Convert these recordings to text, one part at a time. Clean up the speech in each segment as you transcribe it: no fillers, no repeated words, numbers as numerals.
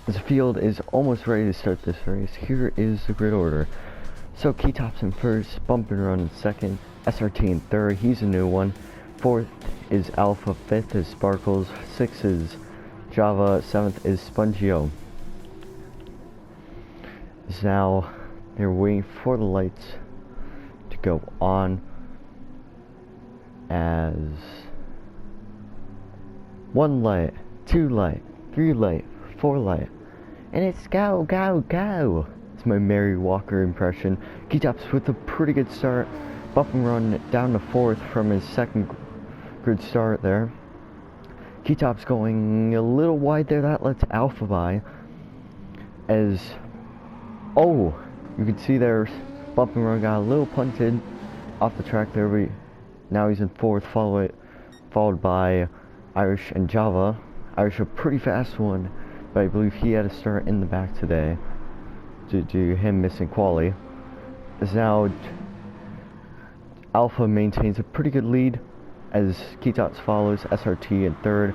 The field is almost ready to start this race. Here is the grid order. So Keytop's in first, Bump and Run in second, SRT in third, he's a new one. Fourth is Alpha, fifth is Sparkles, sixth is Java, seventh is Spongio. Now they're waiting for the lights to go on as 1 light, 2 light, 3 light, 4 light, and it's go, go, go. It's my Mary Walker impression. Keytop's with a pretty good start. Bump and Run down to fourth from his second good start there. Keytop's going a little wide there. That lets Alpha by. As, oh, you can see there, Bump and Run got a little punted off the track there. But now he's in fourth, followed by Irish and Java. Irish a pretty fast one, but I believe he had to start in the back today due to him missing quali. As now Alpha maintains a pretty good lead as Keytops follows, SRT in third.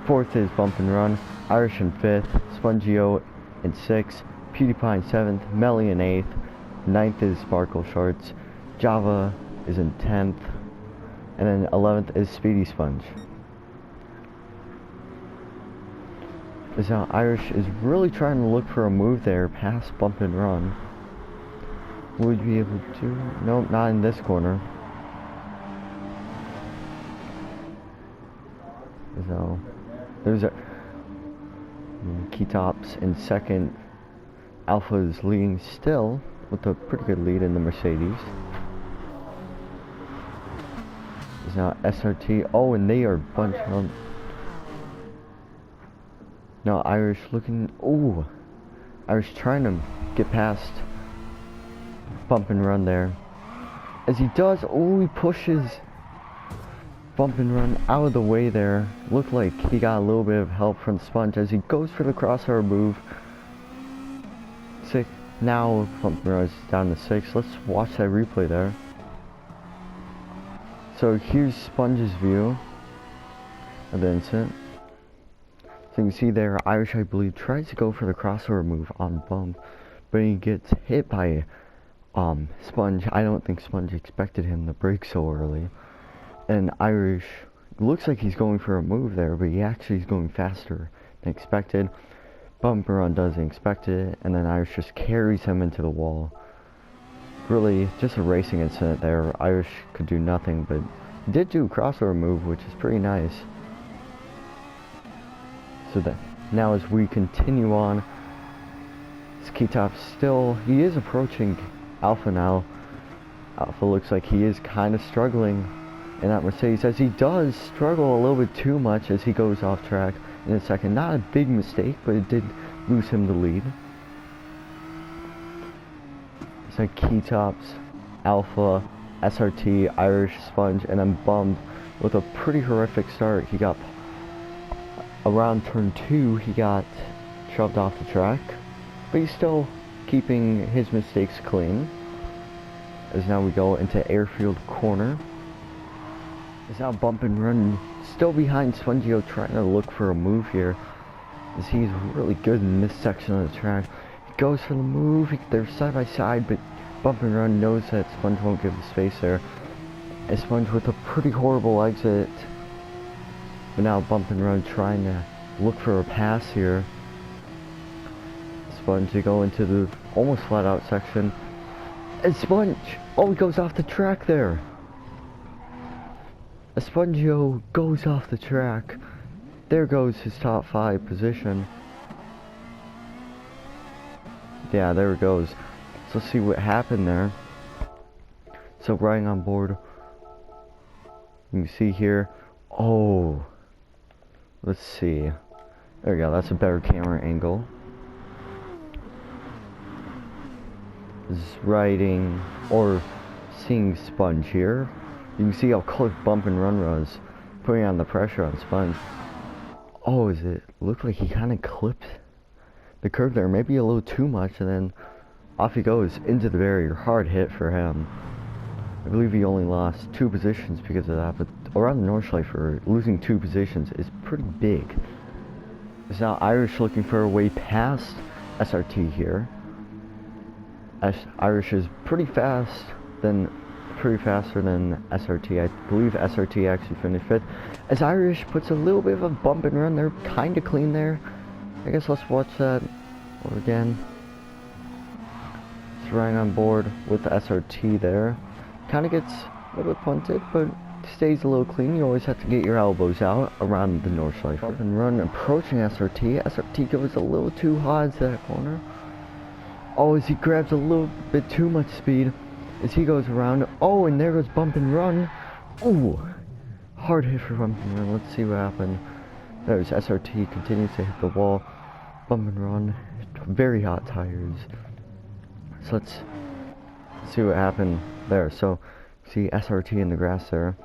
Fourth is Bump and Run, Irish in fifth, Spongio in sixth, PewDiePie in seventh, Melly in eighth, ninth is Sparkle Shorts, Java is in 10th, and then 11th is Speedy Sponge. As now Irish is really trying to look for a move there past Bump and Run. Would be able to? Nope, not in this corner. So there's a Keytops in second. Alpha is leading still with a pretty good lead in the Mercedes. There's now SRT. Oh, and they are bunched on. Now Irish looking. Oh, Irish trying to get past Bump and Run there. As he does, oh, he pushes Bump and Run out of the way there. Looked like he got a little bit of help from Sponge as he goes for the crosshair move. Now Bump and Run is down to 6. Let's watch that replay there. So here's Sponge's view of the incident. So you can see there, Irish, I believe, tries to go for the crossover move on Bump, but he gets hit by Sponge. I don't think Sponge expected him to brake so early. And Irish looks like he's going for a move there, but he actually is going faster than expected. Bump and Run doesn't expect it, and then Irish just carries him into the wall. Really, just a racing incident there. Irish could do nothing, but he did do a crossover move, which is pretty nice. So that now as we continue on, Keytop's still, he is approaching Alpha now. Alpha looks like he is kind of struggling in that Mercedes, as he does struggle a little bit too much as he goes off track in a second. Not a big mistake, but it did lose him the lead. It's like Keytop's, Alpha, SRT, Irish, Sponge, and then Bump with a pretty horrific start. He got around turn 2, he got shoved off the track, but he's still keeping his mistakes clean. As now we go into airfield corner. As now Bump and Run still behind Spongio, trying to look for a move here, as he's really good in this section of the track. He goes for the move, they're side by side, but Bump and Run knows that Sponge won't give the space there. And Sponge with a pretty horrible exit. But now Bump and Run trying to look for a pass here. Sponge to go into the almost flat out section. And Sponge, oh, he goes off the track there. Spongio goes off the track. There goes his top 5 position. Yeah, there it goes. So let's see what happened there. So riding on board, you can see here. Oh, let's see. There we go. That's a better camera angle. Is riding or seeing Sponge here. You can see how close Bump and Run was, putting on the pressure on Sponge. Oh, does it look like he kind of clipped the curve there? Maybe a little too much, and then off he goes into the barrier. Hard hit for him. I believe he only lost 2 positions because of that, but around the Nordschleife, losing 2 positions is pretty big. Is now Irish looking for a way past SRT here. As Irish is pretty faster than SRT. I believe SRT actually finished 5th. As Irish puts a little bit of a bump and run, they're kind of clean there. I guess let's watch that over again. It's right on board with the SRT there. Kind of gets a little bit punted, but stays a little clean. You always have to get your elbows out around the north side. Bump and run approaching SRT. SRT goes a little too hard to that corner. Oh, as he grabs a little bit too much speed as he goes around. Oh, and there goes bump and run. Ooh, hard hit for bump and run. Let's see what happened. There's SRT, continues to hit the wall. Bump and run. Very hot tires. So let's see what happened there. So, see SRT in the grass there.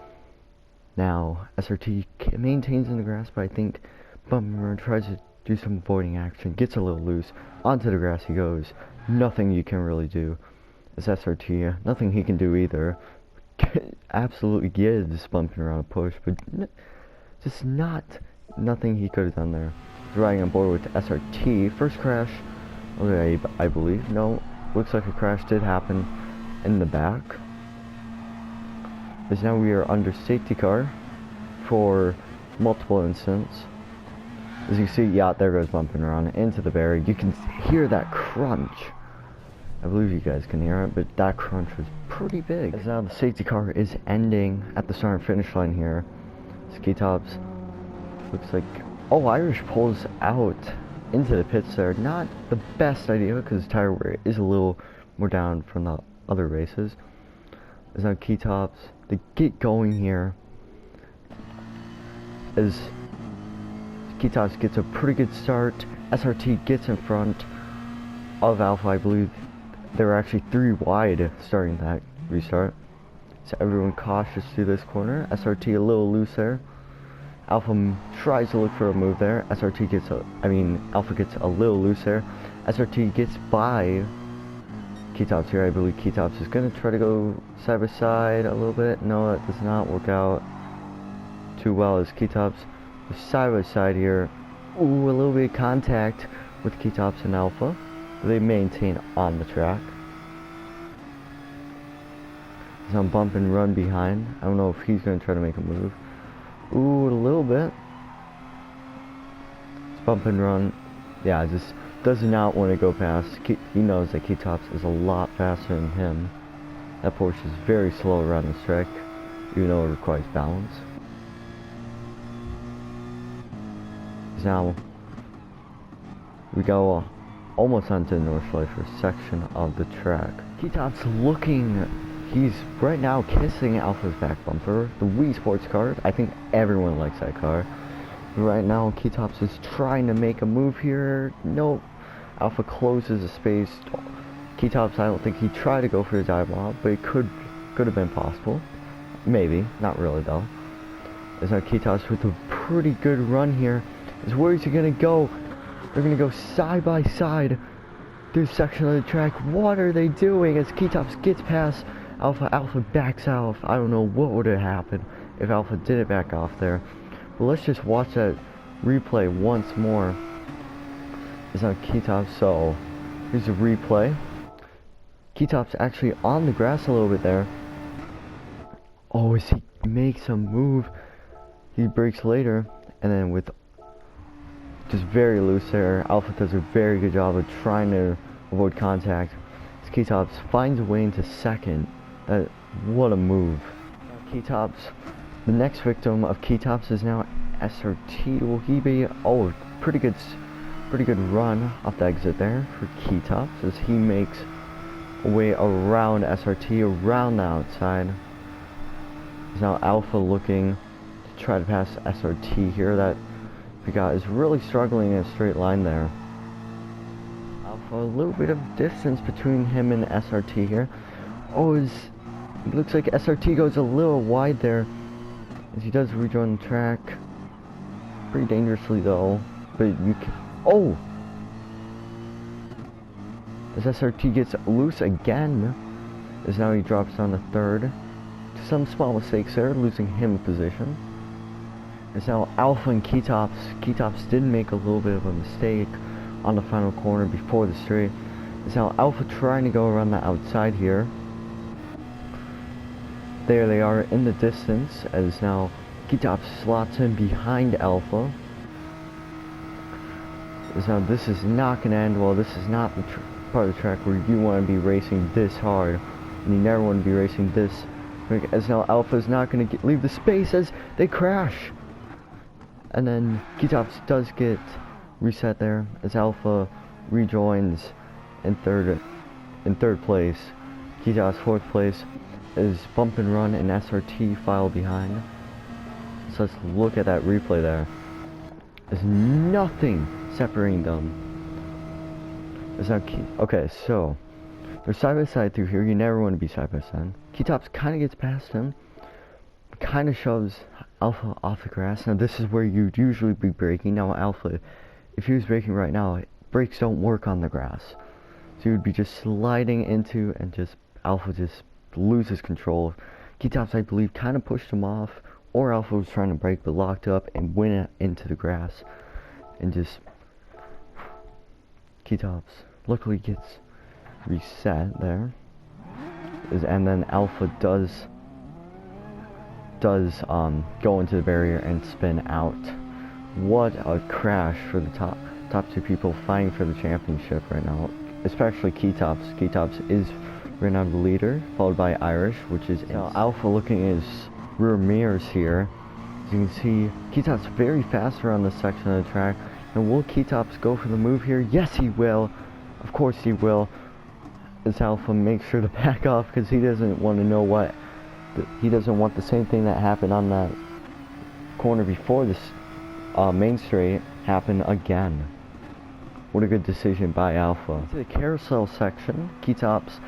Now, SRT maintains in the grass, but I think bump and run tries to do some avoiding action. Gets a little loose. Onto the grass he goes. Nothing you can really do. It's SRT. Nothing he can do either. Absolutely gives bumping around a push, but just nothing he could have done there. He's riding on board with SRT. First crash, okay, I believe. No, looks like a crash did happen in the back. Because now we are under safety car for multiple incidents. As you see, yeah, there goes bumping around into the barrier. You can hear that crunch. I believe you guys can hear it, but that crunch was pretty big. As now the safety car is ending at the start and finish line here. Ski tops looks like, oh, Irish pulls out into the pits there. Not the best idea because tire wear is a little more down from the other races. As now key tops, they get going here. As Key-Tops gets a pretty good start. SRT gets in front of Alpha. I believe they were actually 3 wide starting that restart. So everyone cautious through this corner. SRT a little loose there. Alpha tries to look for a move there. Alpha gets a little loose there. SRT gets by Key-Tops here. I believe Key-Tops is going to try to go side by side a little bit. No, that does not work out too well as Key-Tops side by side here. Ooh, a little bit of contact with Key-Tops and Alpha. They maintain on the track. Some bump and run behind. I don't know if he's going to try to make a move. Ooh, a little bit. It's bump and run. Yeah, just does not want to go past. He knows that Key-Tops is a lot faster than him. That Porsche is very slow around this track, even though it requires balance. Now we go almost onto the north side for a section of the track. Key-Tops looking, he's right now kissing Alpha's back bumper, the Wii sports car. I think everyone likes that car. Right now Key-Tops is trying to make a move here. Nope. Alpha closes the space. Key-Tops, I don't think he tried to go for his eyeball, but it could have been possible. Maybe, not really though. There's now Key-Tops with a pretty good run here. Is where is he gonna go? They're gonna go side by side through this section of the track. What are they doing? As Key-Tops gets past Alpha, Alpha backs off. I don't know what would have happened if Alpha didn't back off there. But let's just watch that replay once more. It's not Key-Tops, so here's a replay. Key-Tops actually on the grass a little bit there. Oh, as he makes a move, he brakes later, and then with just very loose there. Alpha does a very good job of trying to avoid contact. Key-Tops finds a way into second. What a move. Key-Tops, the next victim of Key-Tops is now SRT. Will he be? Oh, pretty good run off the exit there for Key-Tops as he makes a way around SRT, around the outside. Is now Alpha looking to try to pass SRT here. That the guy is really struggling in a straight line there. Alpha, a little bit of distance between him and SRT here. Oh, it looks like SRT goes a little wide there as he does rejoin the track. Pretty dangerously though, but you can. Oh! As SRT gets loose again, as now he drops down to third. Some small mistakes there, losing him position. It's now Alpha and Keytops. Keytops did make a little bit of a mistake on the final corner before the straight. It's now Alpha trying to go around the outside here. There they are in the distance, as now Keytops slots in behind Alpha. As now this is not going to end well. This is not the part of the track where you want to be racing this hard. And you never want to be racing this quick. As now Alpha is not going to leave the space as they crash. And then Keytops does get reset there as Alpha rejoins in third place. Keytops fourth place is Bump and Run and SRT file behind. So let's look at that replay there. There's nothing separating them. There's not okay, so they're side by side through here. You never want to be side by side. Keytops kind of gets past him, kind of shoves Alpha off the grass. Now this is where you'd usually be braking. Now Alpha, if he was braking right now, brakes don't work on the grass, so you'd be just sliding into, and just Alpha just loses control. Keytops, I believe, kind of pushed him off, or Alpha was trying to brake but locked up and went into the grass, and just Keytops luckily gets reset there. And then Alpha does go into the barrier and spin out. What a crash for the top two people fighting for the championship right now, especially Keytops. Keytops is right now the leader, followed by Irish, which is now Alpha looking at his rear mirrors here. As you can see, Keytops very fast around this section of the track. And will Keytops go for the move here? Yes, he will. Of course he will. As Alpha makes sure to back off because he doesn't want to know what. He doesn't want the same thing that happened on that corner before this main straight happen again. What a good decision by Alpha. To the carousel section, Keytops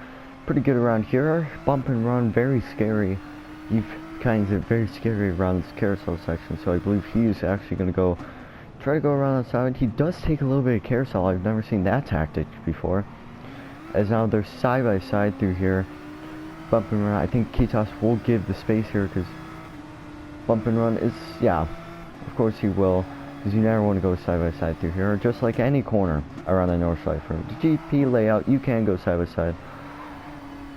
pretty good around here. Bump and Run, very scary. You've kind of very scary around this carousel section, so I believe he is actually going to try to go around the side. He does take a little bit of carousel. I've never seen that tactic before. As now they're side by side through here. Bump and Run. I think Keytops will give the space here because Bump and Run is, yeah, of course he will, because you never want to go side by side through here. Just like any corner around the north side for the GP layout, you can go side by side.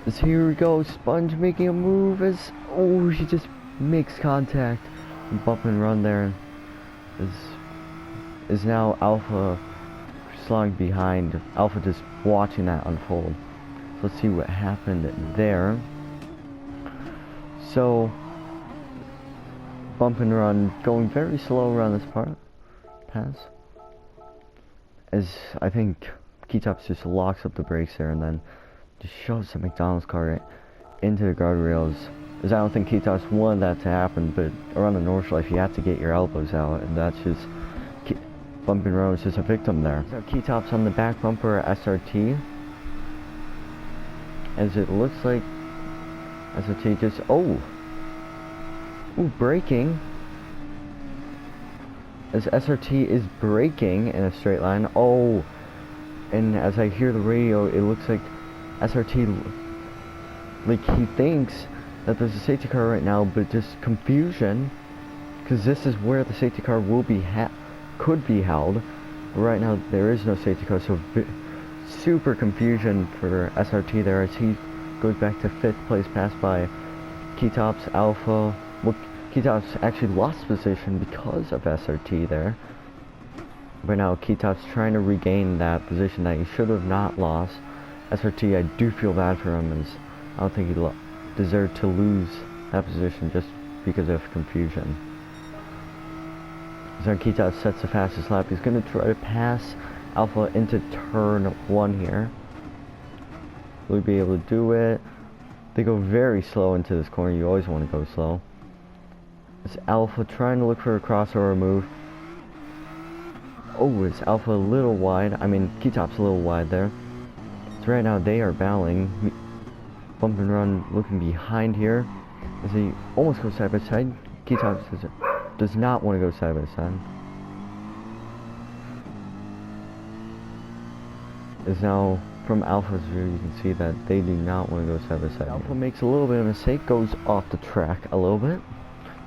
As here we go, Sponge making a move as, oh, he just makes contact. And Bump and Run there is now Alpha slowing behind. Alpha just watching that unfold. So let's see what happened there. So Bump and Run going very slow around this pass. As I think Keytops just locks up the brakes there and then just shoves the McDonald's car into the guardrails. As I don't think Keytops wanted that to happen, but around the North Life you have to get your elbows out, and that's just Bump and Run is just a victim there. So Keytops on the back bumper SRT. As it looks like SRT just, braking. As SRT is braking in a straight line. And as I hear the radio, it looks like SRT, like he thinks that there's a safety car right now, but just confusion, because this is where the safety car will be could be held. But right now there is no safety car, so super confusion for SRT there as he goes back to 5th place, passed by Keytops, Alpha. Well, Keytops actually lost position because of SRT there. Right now Keytops trying to regain that position that he should have not lost. SRT, I do feel bad for him, as I don't think he deserved to lose that position just because of confusion. So Keytops sets the fastest lap. He's going to try to pass Alpha into turn 1 here. Will he be able to do it? They go very slow into this corner. You always want to go slow. It's Alpha trying to look for a crossover move. It's Alpha a little wide. I mean, Keytops a little wide there. So right now they are battling. Bump and Run looking behind here as he almost goes side by side. Keytops does not want to go side by side. Is now from Alpha's view, you can see that they do not want to go side by side. Alpha makes a little bit of a mistake, goes off the track a little bit.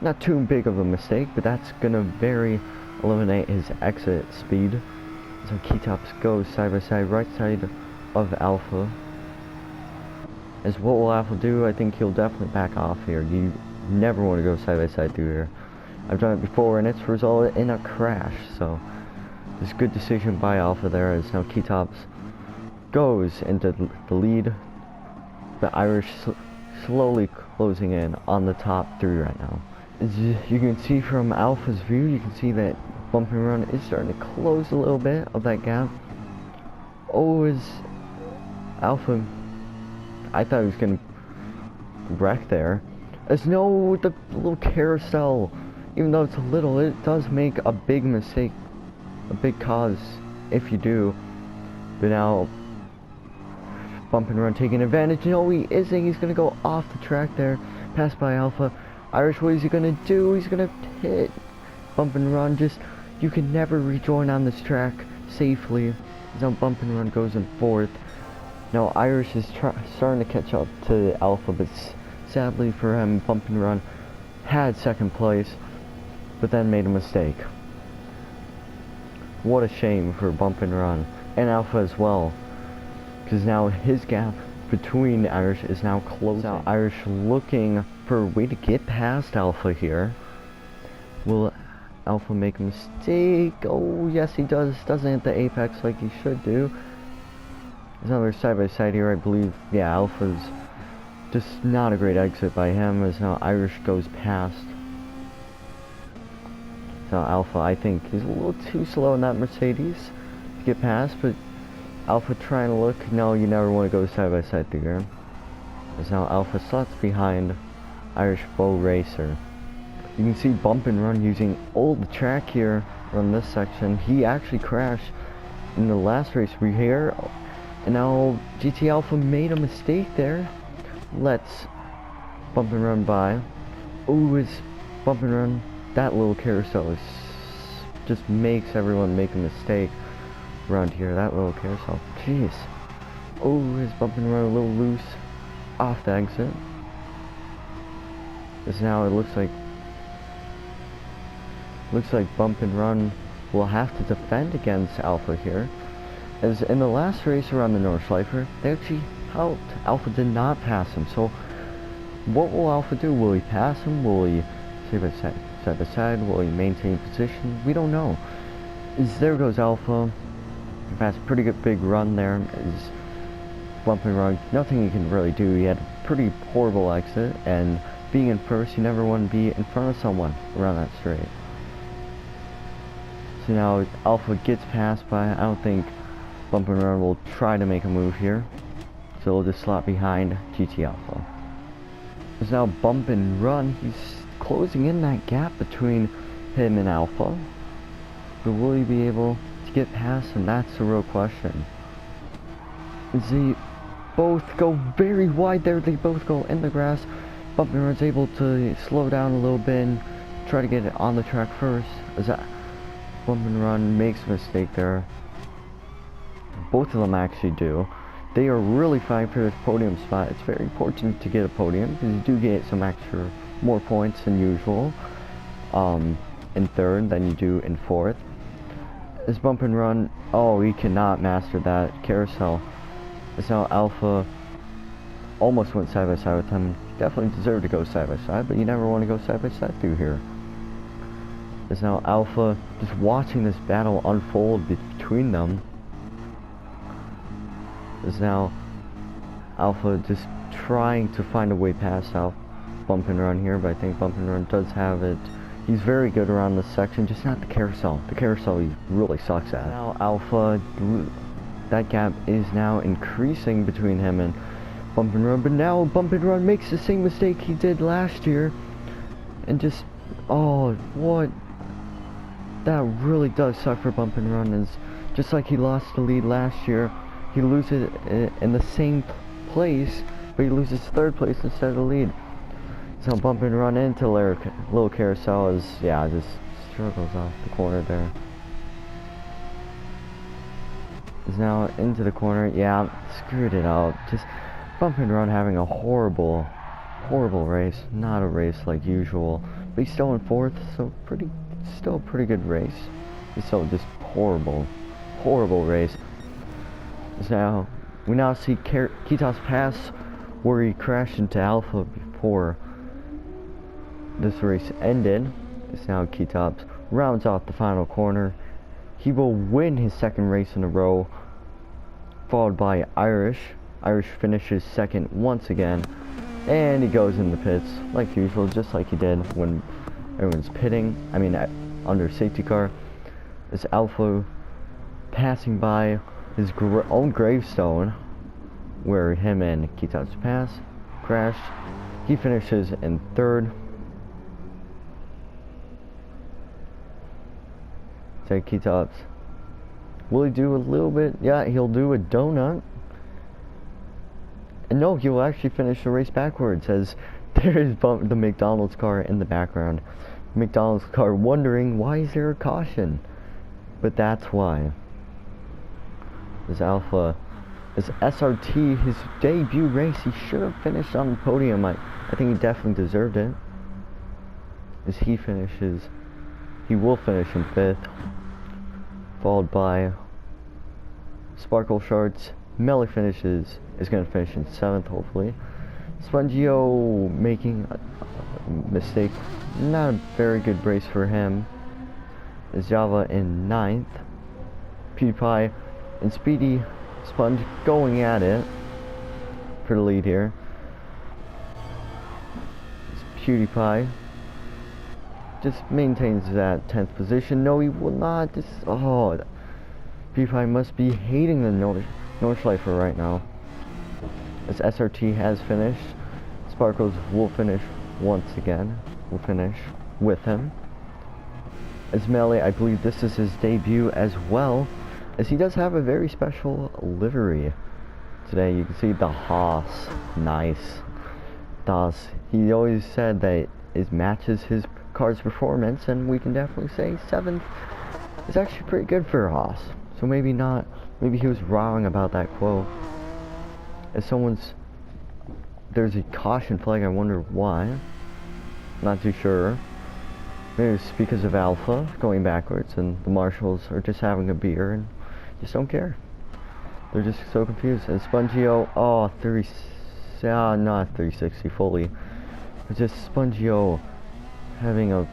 Not too big of a mistake, but that's gonna eliminate his exit speed. So Keytops goes side by side, right side of Alpha. As what will Alpha do? I think he'll definitely back off here. You never want to go side by side through here. I've done it before and it's resulted in a crash, so it's a good decision by Alpha there, as now Keytops goes into the lead. The Irish slowly closing in on the top three right now. As you can see from Alpha's view, you can see that Bump and Run is starting to close a little bit of that gap. Oh, is Alpha... I thought he was going to wreck there. As no, the little carousel, even though it's a little, it does make a big mistake, a big cause if you do. But now, Bump and Run taking advantage. No, he isn't. He's going to go off the track there, passed by Alpha. Irish, what is he going to do? He's going to hit Bump and Run. Just, you can never rejoin on this track safely. Now Bump and Run goes in fourth. Now Irish is starting to catch up to Alpha, but sadly for him, Bump and Run had second place, but then made a mistake. What a shame for Bump and Run, and Alpha as well, because now his gap between Irish is now closing. Now Irish looking for a way to get past Alpha here. Will Alpha make a mistake? Oh yes he does. Doesn't hit the apex like he should do. There's another side by side here, I believe. Yeah, Alpha's just not a great exit by him, as now Irish goes past. So Alpha, I think, is a little too slow in that Mercedes to get past, but Alpha trying to look. No, you never want to go side by side through here. As now Alpha slots behind Irish Bow Racer. You can see Bump and Run using old track here on this section. He actually crashed in the last race we here. And now GT Alpha made a mistake there. Let's Bump and Run by. Ooh, is Bump and Run. That little carousel is just makes everyone make a mistake around here. That little carousel. Jeez. Oh, is Bump and Run a little loose off the exit. As now it looks like Bump and Run will have to defend against Alpha here. As in the last race around the Nordschleifer, they actually helped. Alpha did not pass him. So what will Alpha do? Will he pass him? Will he side by side? Will he maintain position? We don't know. As there goes Alpha. That's a pretty good big run there. As Bump and Run, nothing he can really do. He had a pretty horrible exit, and being in first, you never want to be in front of someone around that straight. So now Alpha gets passed by. I don't think Bump and Run will try to make a move here, so he'll just slot behind GT Alpha. There's now Bump and Run. He's closing in that gap between him and Alpha, but will he be able to get past him? That's the real question. As they both go very wide there, they both go in the grass. Bump and Run's able to slow down a little bit and try to get it on the track first, as that Bump and Run makes a mistake there. Both of them actually do. They are really fighting for this podium spot. It's very important to get a podium, because you do get some more points than usual in third than you do in fourth. As Bump and Run, oh, he cannot master that carousel. As now Alpha almost went side by side with him. Definitely deserved to go side by side, but you never want to go side by side through here. As now Alpha just watching this battle unfold between them. Is now Alpha just trying to find a way past Bump and Run here, but I think Bump and Run does have it. He's very good around this section, just not the carousel. The carousel he really sucks at. Now Alpha, that gap is now increasing between him and Bump and Run, but now Bump and Run makes the same mistake he did last year, and just, oh, what? That really does suck for Bump and Run, is just like he lost the lead last year. He loses in the same place, but he loses third place instead of the lead. So Bump and Run into little carousel is, yeah, just struggles off the corner there. Is now into the corner. Yeah, screwed it up. Just Bump and Run having a horrible race. Not a race like usual. but he's still in 4th, so still a pretty good race. It's still just horrible race. So we now see Kitop's Pass, where he crashed into Alpha before this race ended. It's now Kitop's rounds off the final corner. He will win his 2nd race in a row, followed by Irish. Irish finishes 2nd once again, and he goes in the pits like usual, just like he did when everyone's pitting. I mean, under safety car. Is Alpha passing by his own gravestone, where him and Kitop's Pass crashed. He finishes in 3rd. So Kitop's, will he do a little bit? Yeah, he'll do a donut. And no, he'll actually finish the race backwards, as there is the McDonald's car in the background. McDonald's car wondering, why is there a caution? But that's why. This Alpha, this SRT, his debut race, he should have finished on the podium. I think he definitely deserved it. As he will finish in 5th, followed by Sparkle Shards. Melly is going to finish in 7th, hopefully. Spongio making a mistake. Not a very good race for him. Is Java in 9th. PewDiePie and Speedy Sponge going at it for the lead here. It's PewDiePie just maintains that 10th position. No, he will not. PewDiePie must be hating the Nordschleifer right now. As SRT has finished, Sparkles will finish once again. Will finish with him. As Melee, I believe this is his debut as well, as he does have a very special livery today. You can see the Haas. Nice. He always said that it matches his car's performance, and we can definitely say 7th is actually pretty good for Haas. So maybe he was wrong about that quote. As there's a caution flag, I wonder why. Not too sure. Maybe it's because of Alpha going backwards, and the marshals are just having a beer and just don't care. They're just so confused. And Spongio, not 360 fully. It's just Spongio having a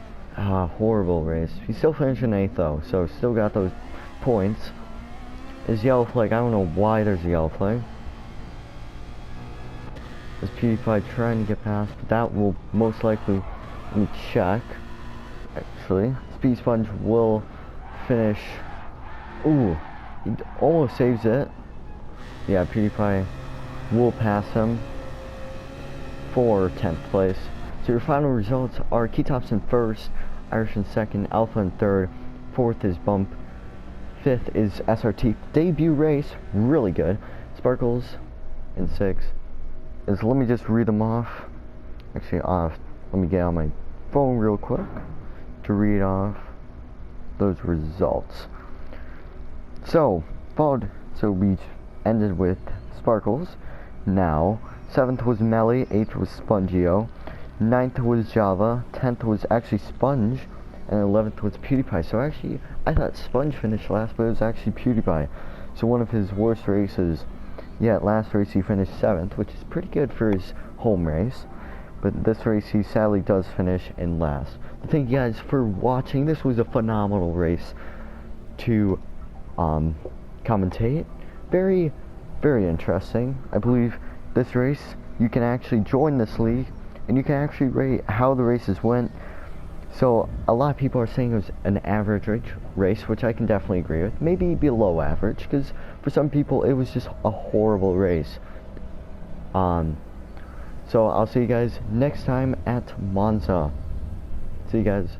horrible race. He's still finishing 8th though, so still got those points. His yellow flag, I don't know why there's a yellow flag. Is PewDiePie trying to get past, but that will most likely, let me check. Actually, Speed Sponge will finish. Ooh, he almost saves it. Yeah, PewDiePie will pass him for 10th place. So your final results are Kitop's in 1st, Irish in 2nd, Alpha in 3rd, 4th is Bump, 5th is SRT. Debut race, really good. Sparkles in 6th. Let me just read them off. Actually, let me get on my phone real quick to read off those results. So we ended with Sparkles. Now, 7th was Melly, 8th was Spongio, 9th was Java, 10th was actually Sponge, and 11th was PewDiePie. So actually, I thought Sponge finished last, but it was actually PewDiePie. So one of his worst races. Yeah, last race he finished 7th, which is pretty good for his home race. But this race he sadly does finish in last. Thank you guys for watching. This was a phenomenal race to commentate. Very, very interesting. I believe this race, you can actually join this league, and you can actually rate how the races went. So a lot of people are saying it was an average race, which I can definitely agree with. Maybe below average, because for some people it was just a horrible race. So I'll see you guys next time at Monza. See you guys.